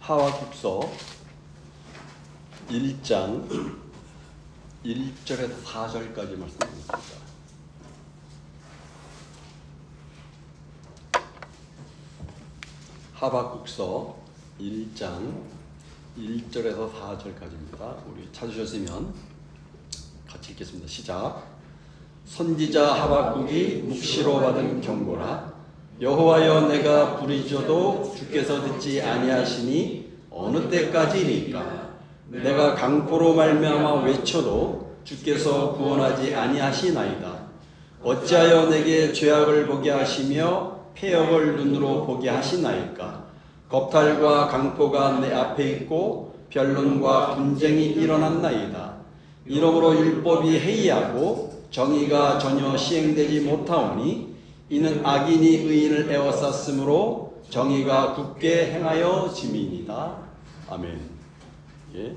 하박국서 1장 1절에서 4절까지 말씀드립니다. 하박국서 1장 1절에서 4절까지입니다. 우리 찾으셨으면 같이 읽겠습니다. 시작. 선지자 하박국이 묵시로 받은 경고라. 여호와여, 내가 부르짖어도 주께서 듣지 아니하시니 어느 때까지니까? 내가 강포로 말미암아 외쳐도 주께서 구원하지 아니하시나이다. 어찌하여 내게 죄악을 보게 하시며 폐역을 눈으로 보게 하시나이까? 겁탈과 강포가 내 앞에 있고 변론과 분쟁이 일어났나이다. 이러므로 율법이 해이하고 정의가 전혀 시행되지 못하오니 이는 악인이 의인을 에워쌌으므로 정의가 굳게 행하여 짐이니이다. 아멘. 예.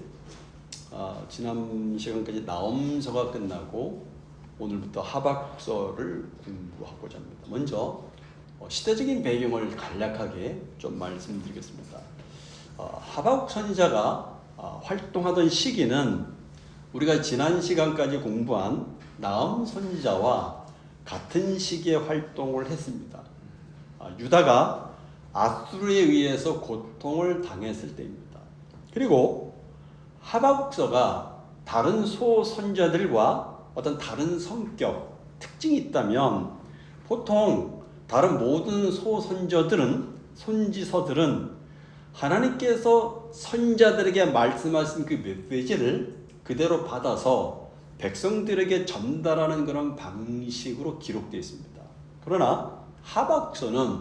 지난 시간까지 나엄서가 끝나고 오늘부터 하박국서를 공부하고자 합니다. 먼저 시대적인 배경을 간략하게 좀 말씀드리겠습니다. 하박국 선지자가 활동하던 시기는 우리가 지난 시간까지 공부한 나엄 선지자와 같은 시기에 활동을 했습니다. 유다가 아수르에 의해서 고통을 당했을 때입니다. 그리고 하박국서가 다른 소선지자들과 어떤 다른 성격, 특징이 있다면 보통 다른 모든 선지서들은 하나님께서 선지자들에게 말씀하신 그 메시지를 그대로 받아서 백성들에게 전달하는 그런 방식으로 기록되어 있습니다. 그러나 하박국서는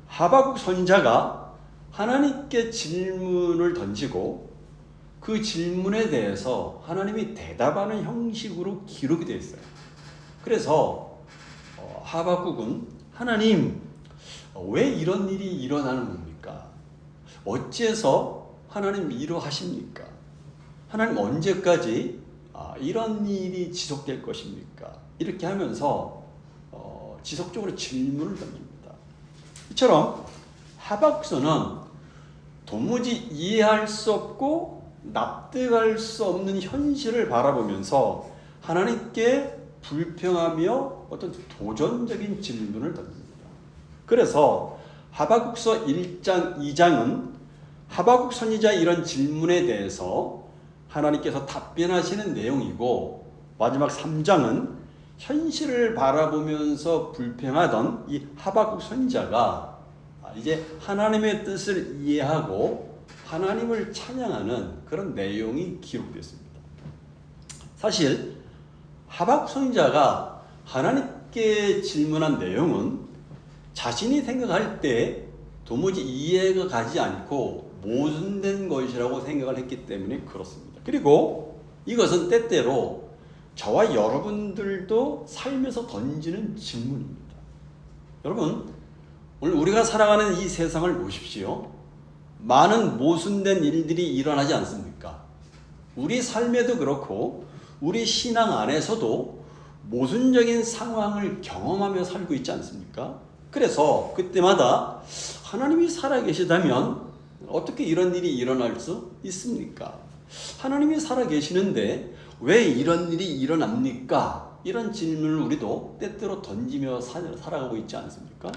하박국 선지자가 하나님께 질문을 던지고 그 질문에 대해서 하나님이 대답하는 형식으로 기록이 되어 있어요. 그래서 하박국은 하나님, 왜 이런 일이 일어나는 겁니까? 어째서 하나님 이러하십니까? 하나님 언제까지 이런 일이 지속될 것입니까? 이렇게 하면서 지속적으로 질문을 던집니다. 이처럼 하박국서는 도무지 이해할 수 없고 납득할 수 없는 현실을 바라보면서 하나님께 불평하며 어떤 도전적인 질문을 던집니다. 그래서 하박국서 1장, 2장은 하박국 선지자의 이런 질문에 대해서 하나님께서 답변하시는 내용이고, 마지막 3장은 현실을 바라보면서 불평하던 이 하박국 선지자가 이제 하나님의 뜻을 이해하고 하나님을 찬양하는 그런 내용이 기록되었습니다. 사실 하박국 선지자가 하나님께 질문한 내용은 자신이 생각할 때 도무지 이해가 가지 않고 모순된 것이라고 생각을 했기 때문에 그렇습니다. 그리고 이것은 때때로 저와 여러분들도 삶에서 던지는 질문입니다. 여러분, 오늘 우리가 살아가는 이 세상을 보십시오. 많은 모순된 일들이 일어나지 않습니까? 우리 삶에도 그렇고 우리 신앙 안에서도 모순적인 상황을 경험하며 살고 있지 않습니까? 그래서 그때마다 하나님이 살아계시다면 어떻게 이런 일이 일어날 수 있습니까? 하나님이 살아계시는데 왜 이런 일이 일어납니까? 이런 질문을 우리도 때때로 던지며 살아가고 있지 않습니까?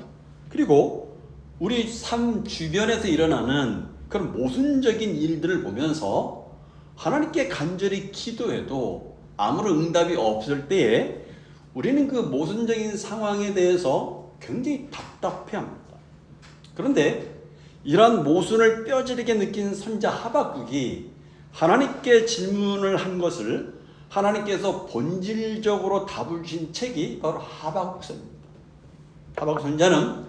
그리고 우리 삶 주변에서 일어나는 그런 모순적인 일들을 보면서 하나님께 간절히 기도해도 아무런 응답이 없을 때에 우리는 그 모순적인 상황에 대해서 굉장히 답답해합니다. 그런데 이러한 모순을 뼈저리게 느낀 선지자 하박국이 하나님께 질문을 한 것을 하나님께서 본질적으로 답을 주신 책이 바로 하박국서입니다. 하박국 선지자는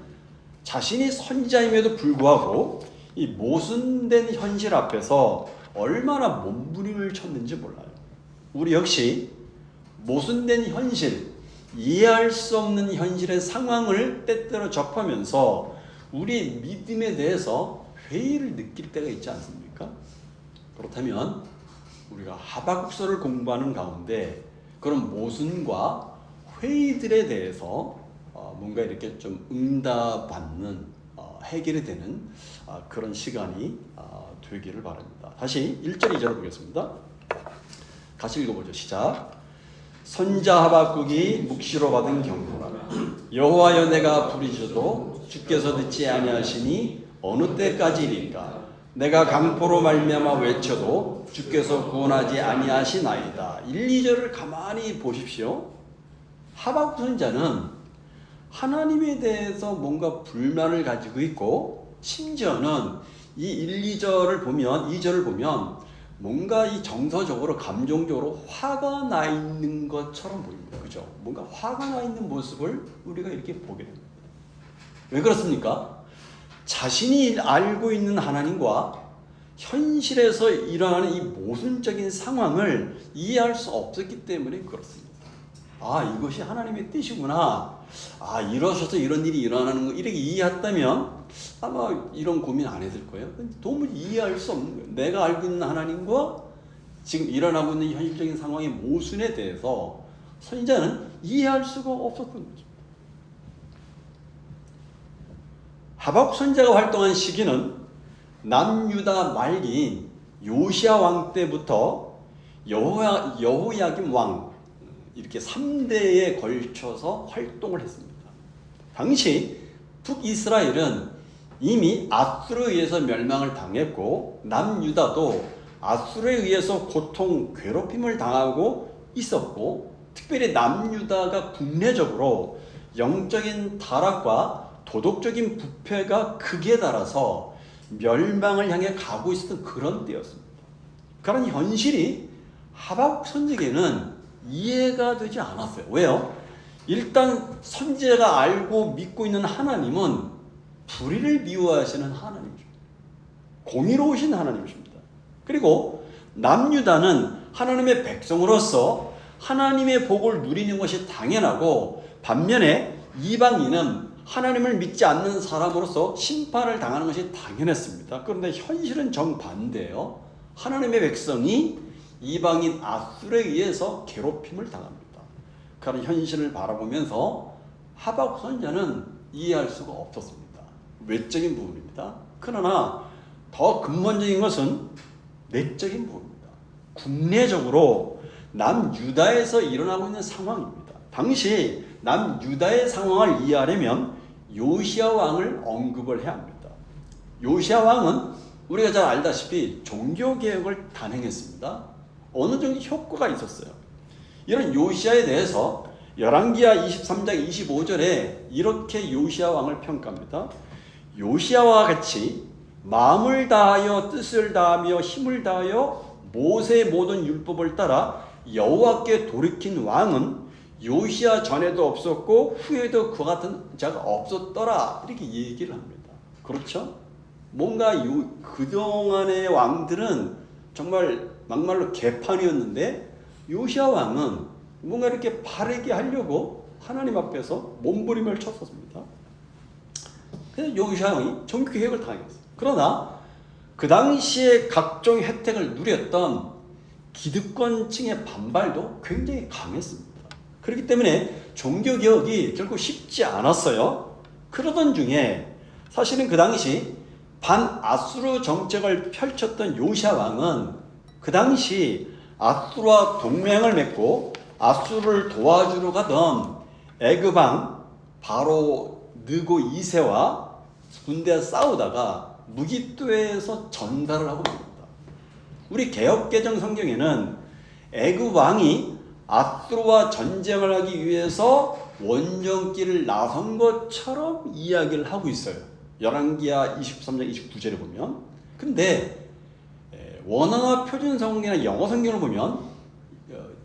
자신이 선지자임에도 불구하고 이 모순된 현실 앞에서 얼마나 몸부림을 쳤는지 몰라요. 우리 역시 모순된 현실, 이해할 수 없는 현실의 상황을 때때로 접하면서 우리의 믿음에 대해서 회의를 느낄 때가 있지 않습니까? 그렇다면 우리가 하박국서를 공부하는 가운데 그런 모순과 회의들에 대해서 뭔가 이렇게 좀 응답받는 해결이 되는 그런 시간이 되기를 바랍니다. 다시 1절 2절 보겠습니다. 같이 읽어보죠. 시작. 선자 하박국이 묵시로 받은 경고라. 여호와여 내가 부르짖어도 주께서 듣지 아니하시니 어느 때까지리까? 내가 강포로 말미암아 외쳐도 주께서 구원하지 아니하시나이다. 1, 2절을 가만히 보십시오. 하박국 선자는 하나님에 대해서 뭔가 불만을 가지고 있고, 심지어는 이 1, 2절을 보면, 2절을 보면 뭔가 이 정서적으로 감정적으로 화가 나 있는 것처럼 보입니다. 그죠? 뭔가 화가 나 있는 모습을 우리가 이렇게 보게 됩니다. 왜 그렇습니까? 자신이 알고 있는 하나님과 현실에서 일어나는 이 모순적인 상황을 이해할 수 없었기 때문에 그렇습니다. 이것이 하나님의 뜻이구나. 이러셔서 이런 일이 일어나는 거, 이렇게 이해했다면 아마 이런 고민 안 했을 거예요. 도무지 이해할 수 없는 거예요. 내가 알고 있는 하나님과 지금 일어나고 있는 현실적인 상황의 모순에 대해서 선지자는 이해할 수가 없었던 거죠. 하박국 선지자가 활동한 시기는 남유다 말기인 요시야 왕 때부터 여호야김 왕, 이렇게 3대에 걸쳐서 활동을 했습니다. 당시 북이스라엘은 이미 아수르에 의해서 멸망을 당했고, 남유다도 아수르에 의해서 고통, 괴롭힘을 당하고 있었고, 특별히 남유다가 국내적으로 영적인 타락과 도덕적인 부패가 극에 달아서 멸망을 향해 가고 있었던 그런 때였습니다. 그런 현실이 하박국 선지자에게는 이해가 되지 않았어요. 왜요? 일단 선지자가 알고 믿고 있는 하나님은 불의를 미워하시는 하나님이십니다. 공의로우신 하나님이십니다. 그리고 남유다는 하나님의 백성으로서 하나님의 복을 누리는 것이 당연하고, 반면에 이방인은 하나님을 믿지 않는 사람으로서 심판을 당하는 것이 당연했습니다. 그런데 현실은 정반대예요. 하나님의 백성이 이방인 아수르에 의해서 괴롭힘을 당합니다. 그런 현실을 바라보면서 하박국 선지자는 이해할 수가 없었습니다. 외적인 부분입니다. 그러나 더 근본적인 것은 내적인 부분입니다. 국내적으로 남유다에서 일어나고 있는 상황입니다. 당시 남유다의 상황을 이해하려면 요시야 왕을 언급을 해야 합니다. 요시야 왕은 우리가 잘 알다시피 종교개혁을 단행했습니다. 어느 정도 효과가 있었어요. 이런 요시야에 대해서 열왕기하 23장 25절에 이렇게 요시야 왕을 평가합니다. 요시야와 같이 마음을 다하여 뜻을 다하며 힘을 다하여 모세의 모든 율법을 따라 여호와께 돌이킨 왕은 요시야 전에도 없었고 후에도 그 같은 자가 없었더라, 이렇게 얘기를 합니다. 그렇죠? 뭔가 그동안의 왕들은 정말 막말로 개판이었는데, 요시야 왕은 뭔가 이렇게 바르게 하려고 하나님 앞에서 몸부림을 쳤었습니다. 그래서 요시야 왕이 종교개혁을 당했어요. 그러나 그 당시에 각종 혜택을 누렸던 기득권층의 반발도 굉장히 강했습니다. 그렇기 때문에 종교개혁이 결국 쉽지 않았어요. 그러던 중에 사실은 그 당시 반아수르 정책을 펼쳤던 요시야 왕은 그 당시 아수르와 동맹을 맺고 아수르를 도와주러 가던 애굽 왕 바로 느고 2세와 군대와 싸우다가 무기토에서 전사를 하고 있습니다. 우리 개역개정 성경에는 애굽 왕이 아수르와 전쟁을 하기 위해서 원정길을 나선 것처럼 이야기를 하고 있어요. 열왕기하 23장 29절에 보면. 근데 원어나 표준 성경이나 영어 성경을 보면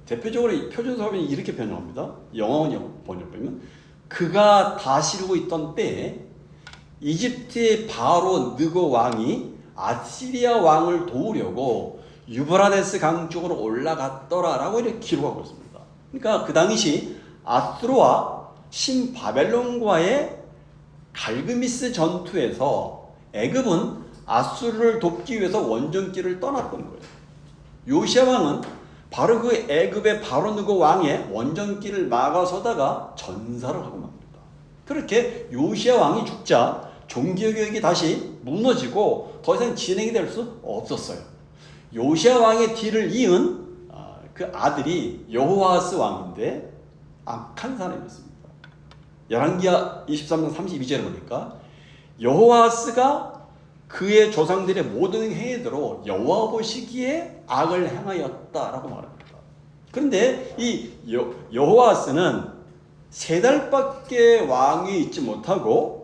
대표적으로 표준 성경이 이렇게 번역합니다. 영어 번역 보면 그가 다스리고 있던 때에 이집트의 바로 느고 왕이 아시리아 왕을 도우려고 유브라데스 강 쪽으로 올라갔더라라고 이렇게 기록하고 있습니다. 그러니까 그 당시 아수르와 신바벨론과의 갈그미스 전투에서 애굽은 아수르를 돕기 위해서 원정길을 떠났던 거예요. 요시야 왕은 바로 그 애굽의 바로 느고 왕의 원정길을 막아서다가 전사를 하고 맙니다. 그렇게 요시야 왕이 죽자 종교개혁이 다시 무너지고 더 이상 진행이 될 수 없었어요. 요시야 왕의 뒤를 이은 그 아들이 여호아스 왕인데 악한 사람이었습니다. 열왕기하 23장 32절에 보니까 여호아스가 그의 조상들의 모든 행위대로 여호와 보시기에 악을 행하였다라고 말합니다. 그런데 이 여호아스는 3달밖에 왕이 있지 못하고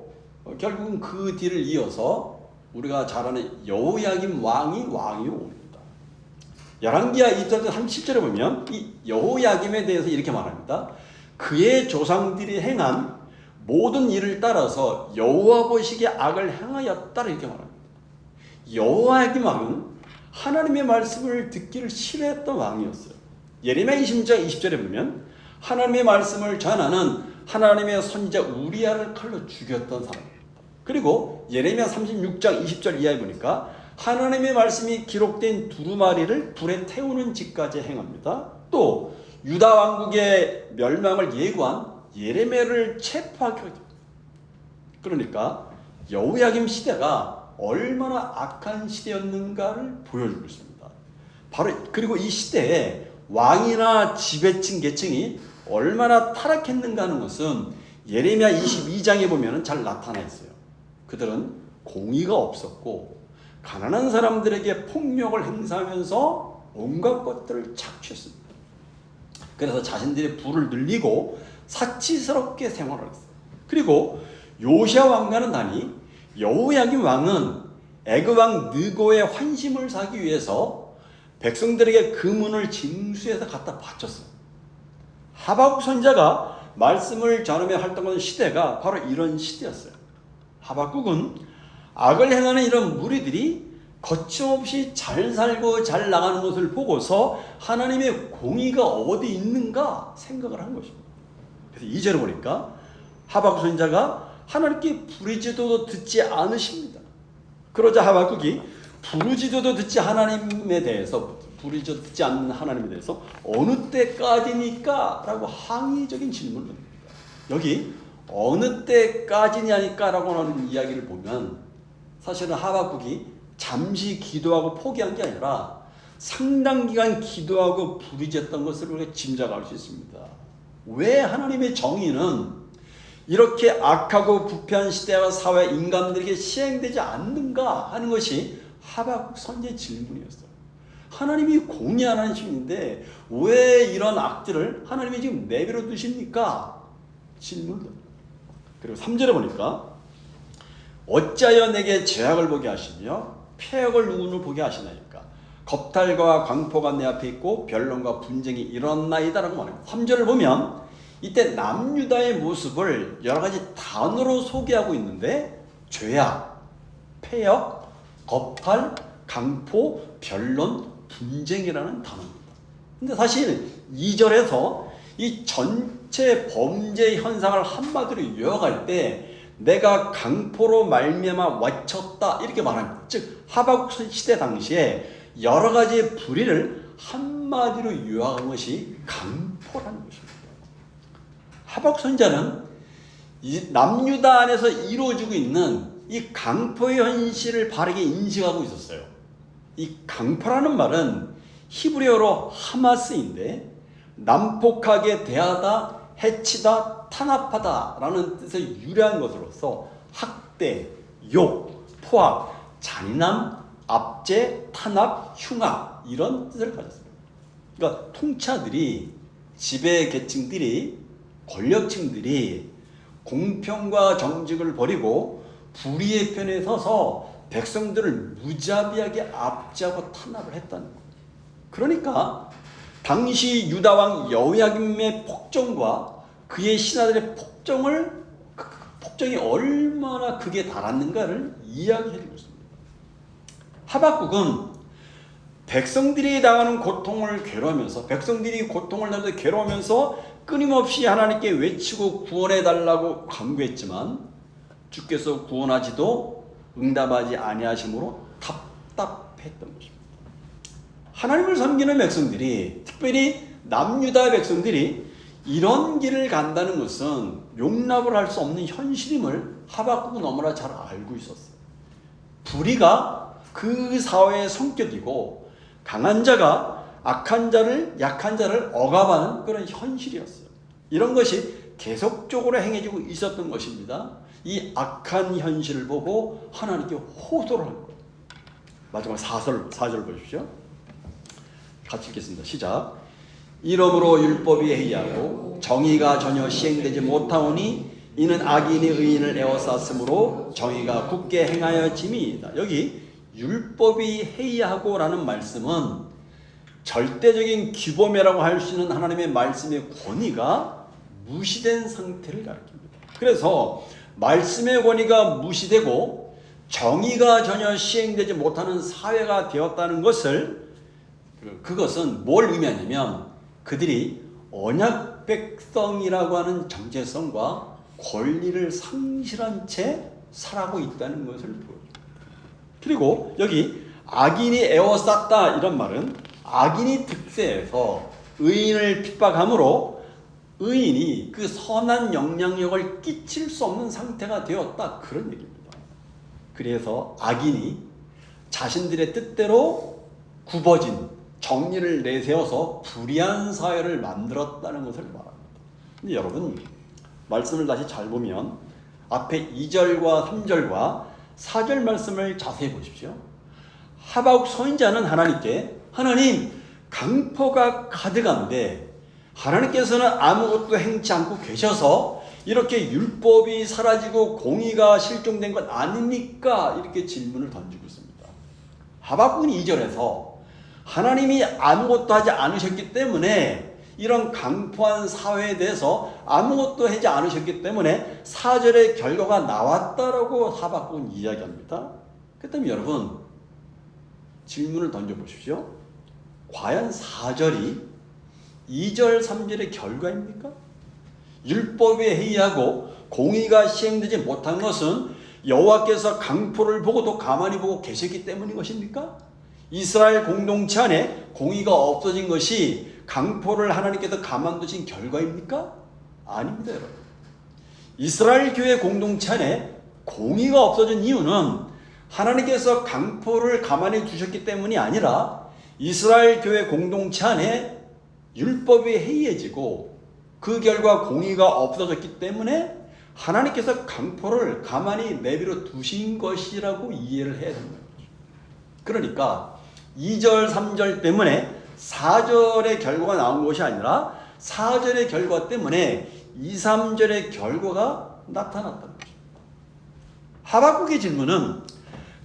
결국은 그 뒤를 이어서 우리가 잘 아는 여호야김 왕이 옵니다. 열왕기하 24장 37절에 보면 이 여호야김에 대해서 이렇게 말합니다. 그의 조상들이 행한 모든 일을 따라서 여호와 보시기에 악을 행하였다 이렇게 말합니다. 여호야김 왕은 하나님의 말씀을 듣기를 싫어했던 왕이었어요. 예레미야 20장 20절에 보면 하나님의 말씀을 전하는 하나님의 선지자 우리야를 칼로 죽였던 사람입니다. 그리고 예레미야 36장 20절 이하에 보니까 하나님의 말씀이 기록된 두루마리를 불에 태우는 짓까지 행합니다. 또 유다 왕국의 멸망을 예고한 예레미야를 체포하게 됩니다. 그러니까 여호야김 시대가 얼마나 악한 시대였는가를 보여주고 있습니다. 바로 그리고 이 시대에 왕이나 지배층 계층이 얼마나 타락했는가 하는 것은 예레미야 22장에 보면 잘 나타나 있어요. 그들은 공의가 없었고 가난한 사람들에게 폭력을 행사하면서 온갖 것들을 착취했습니다. 그래서 자신들의 부를 늘리고 사치스럽게 생활을 했어요. 그리고 요시야 왕과는 달리 여호야김 왕은 애굽 왕 느고의 환심을 사기 위해서 백성들에게 금은을 징수해서 갖다 바쳤어요. 하박국 선지자가 말씀을 전하며 활동하는 시대가 바로 이런 시대였어요. 하박국은 악을 행하는 이런 무리들이 거침없이 잘 살고 잘 나가는 것을 보고서 하나님의 공의가 어디 있는가 생각을 한 것입니다. 그래서 2절을 보니까 하박국 선지자가 하나님께 부르짖어도 듣지 않으십니다. 그러자 하박국이 부르짖어도 듣지 듣지 않는 하나님에 대해서 어느 때까지니까? 라고 항의적인 질문을 합니다. 여기 어느 때까지냐니까 라고 하는 이야기를 보면 사실은 하박국이 잠시 기도하고 포기한 게 아니라 상당 기간 기도하고 부르짖었던 것을 우리가 짐작할 수 있습니다. 왜 하나님의 정의는 이렇게 악하고 부패한 시대와 사회 인간들에게 시행되지 않는가 하는 것이 하박국 선지의 질문이었어요. 하나님이 공의 하나님이신데 왜 이런 악들을 하나님이 지금 내버려 두십니까? 질문을. 그리고 3절에 보니까 어찌하여 내게 죄악을 보게 하시며 폐역을 누구를 보게 하시나이까? 겁탈과 광포가 내 앞에 있고 변론과 분쟁이 일어났나이다 라고 말합니다. 3절을 보면 이때 남유다의 모습을 여러 가지 단어로 소개하고 있는데 죄악, 폐역, 겁탈, 강포, 변론, 분쟁이라는 단어입니다. 근데 사실 2절에서 이 전체 범죄 현상을 한마디로 요약할 때 내가 강포로 말미암아 와쳤다 이렇게 말합니다. 즉 하박국 시대 당시에 여러 가지 불의를 한마디로 요약한 것이 강포라는 것입니다. 하박국 선지자는 이 남유다 안에서 이루어지고 있는 이 강포의 현실을 바르게 인식하고 있었어요. 이 강포라는 말은 히브리어로 하마스인데 난폭하게 대하다, 해치다, 탄압하다 라는 뜻을 유래한 것으로서 학대, 욕, 포악, 잔인함, 압제, 탄압, 흉악 이런 뜻을 가졌습니다. 그러니까 통치자들이, 지배 계층들이, 권력층들이 공평과 정직을 버리고 불의의 편에 서서 백성들을 무자비하게 압제하고 탄압을 했다는 겁니다. 그러니까 당시 유다왕 여호야김의 폭정과 그의 신하들의 폭정이 얼마나 극에 달았는가를 이야기해 주고 있습니다. 하박국은 백성들이 당하는 고통을 괴로우면서 백성들이 고통을 당하면서 괴로우면서 끊임없이 하나님께 외치고 구원해 달라고 간구했지만 주께서 구원하지도 응답하지 아니하심으로 답답했던 것입니다. 하나님을 섬기는 백성들이, 특별히 남유다 백성들이 이런 길을 간다는 것은 용납을 할 수 없는 현실임을 하박국은 너무나 잘 알고 있었어요. 불의가 그 사회의 성격이고 강한 자가 약한 자를 억압하는 그런 현실이었어요. 이런 것이 계속적으로 행해지고 있었던 것입니다. 이 악한 현실을 보고 하나님께 호소를 한 거예요. 마지막 4절 보십시오. 같이 읽겠습니다. 시작. 이러므로 율법이 해이하고 정의가 전혀 시행되지 못하오니 이는 악인이 의인을 에워쌌으므로 정의가 굳게 행하여짐이다. 여기 율법이 해이하고라는 말씀은 절대적인 규범이라고 할 수 있는 하나님의 말씀의 권위가 무시된 상태를 가리킵니다. 그래서 말씀의 권위가 무시되고 정의가 전혀 시행되지 못하는 사회가 되었다는 것을, 그것은 뭘 의미하냐면 그들이 언약 백성이라고 하는 정체성과 권리를 상실한 채 살아가고 있다는 것을 보여줍니다. 그리고 여기 악인이 에워쌌다 이런 말은 악인이 득세해서 의인을 핍박함으로 의인이 그 선한 영향력을 끼칠 수 없는 상태가 되었다, 그런 얘기입니다. 그래서 악인이 자신들의 뜻대로 굽어진 정리를 내세워서 불의한 사회를 만들었다는 것을 말합니다. 근데 여러분, 말씀을 다시 잘 보면 앞에 2절과 3절과 4절 말씀을 자세히 보십시오. 하박국 선지자는 하나님께, 하나님, 강포가 가득한데 하나님께서는 아무것도 행치 않고 계셔서 이렇게 율법이 사라지고 공의가 실종된 것 아닙니까? 이렇게 질문을 던지고 있습니다. 하박국은 2절에서 하나님이 아무것도 하지 않으셨기 때문에, 이런 강포한 사회에 대해서 아무것도 하지 않으셨기 때문에 4절의 결과가 나왔다라고 하박국은 이야기합니다. 그렇다면 여러분, 질문을 던져보십시오. 과연 4절이 2절, 3절의 결과입니까? 율법에 해이하고 공의가 시행되지 못한 것은 여호와께서 강포를 보고도 가만히 보고 계셨기 때문인 것입니까? 이스라엘 공동체 안에 공의가 없어진 것이 강포를 하나님께서 가만두신 결과입니까? 아닙니다, 여러분. 이스라엘 교회 공동체 안에 공의가 없어진 이유는 하나님께서 강포를 가만히 두셨기 때문이 아니라 이스라엘 교회 공동체 안에 율법이 해이해지고 그 결과 공의가 없어졌기 때문에 하나님께서 강포를 가만히 내버려 두신 것이라고 이해를 해야 된다는 거죠. 그러니까 2절, 3절 때문에 4절의 결과가 나온 것이 아니라 4절의 결과 때문에 2, 3절의 결과가 나타났다는 거죠. 하박국의 질문은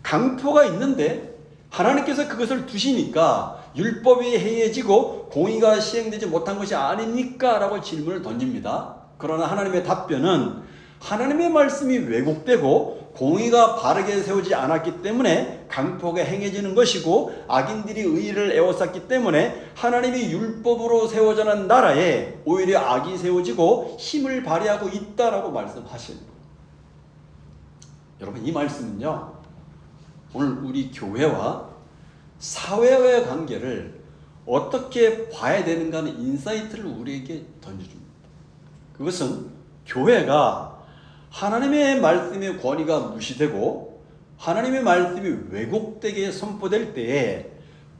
강포가 있는데 하나님께서 그것을 두시니까 율법이 해이해지고 공의가 시행되지 못한 것이 아닙니까? 라고 질문을 던집니다. 그러나 하나님의 답변은 하나님의 말씀이 왜곡되고 공의가 바르게 세우지 않았기 때문에 강포가 행해지는 것이고, 악인들이 의의를 에워쌌기 때문에 하나님이 율법으로 세워져난 나라에 오히려 악이 세워지고 힘을 발휘하고 있다라고 말씀하십니다. 여러분, 이 말씀은요, 오늘 우리 교회와 사회와의 관계를 어떻게 봐야 되는가 하는 인사이트를 우리에게 던져줍니다. 그것은 교회가 하나님의 말씀의 권위가 무시되고 하나님의 말씀이 왜곡되게 선포될 때에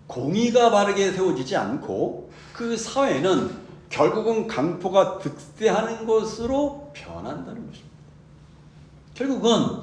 공의가 바르게 세워지지 않고 그 사회는 결국은 강포가 득세하는 것으로 변한다는 것입니다. 결국은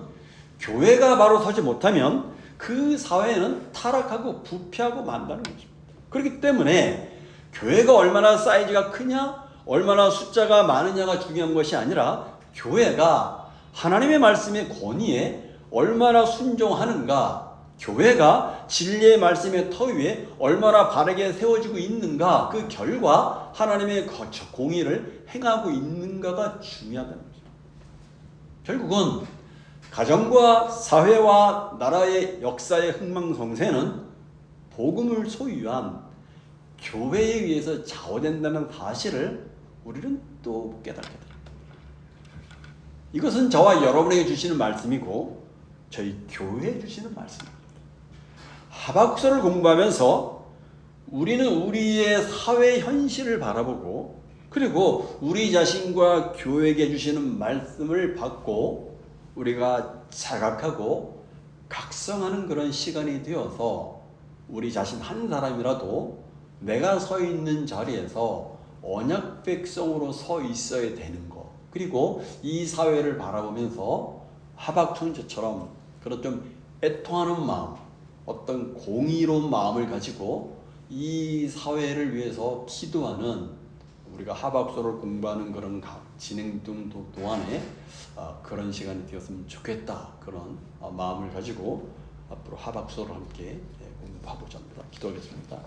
교회가 바로 서지 못하면 그 사회는 타락하고 부패하고 만다는 것입니다. 그렇기 때문에 교회가 얼마나 사이즈가 크냐, 얼마나 숫자가 많으냐가 중요한 것이 아니라 교회가 하나님의 말씀의 권위에 얼마나 순종하는가, 교회가 진리의 말씀의 터 위에 얼마나 바르게 세워지고 있는가, 그 결과 하나님의 공의를 행하고 있는가가 중요하다는 거죠. 결국은 가정과 사회와 나라의 역사의 흥망성쇠는 복음을 소유한 교회에 의해서 좌우된다는 사실을 우리는 또 깨닫게 됩니다. 이것은 저와 여러분에게 주시는 말씀이고 저희 교회에 주시는 말씀입니다. 하박국서를 공부하면서 우리는 우리의 사회 현실을 바라보고 그리고 우리 자신과 교회에게 주시는 말씀을 받고 우리가 자각하고 각성하는 그런 시간이 되어서 우리 자신 한 사람이라도 내가 서 있는 자리에서 언약 백성으로 서 있어야 되는 것, 그리고 이 사회를 바라보면서 하박국 선지처럼 그런 좀 애통하는 마음, 어떤 공의로운 마음을 가지고 이 사회를 위해서 기도하는, 우리가 하박국서를 공부하는 그런 진행 동안에 그런 시간이 되었으면 좋겠다, 그런 마음을 가지고 앞으로 하박국서를 함께 공부해보자 합니다. 기도하겠습니다.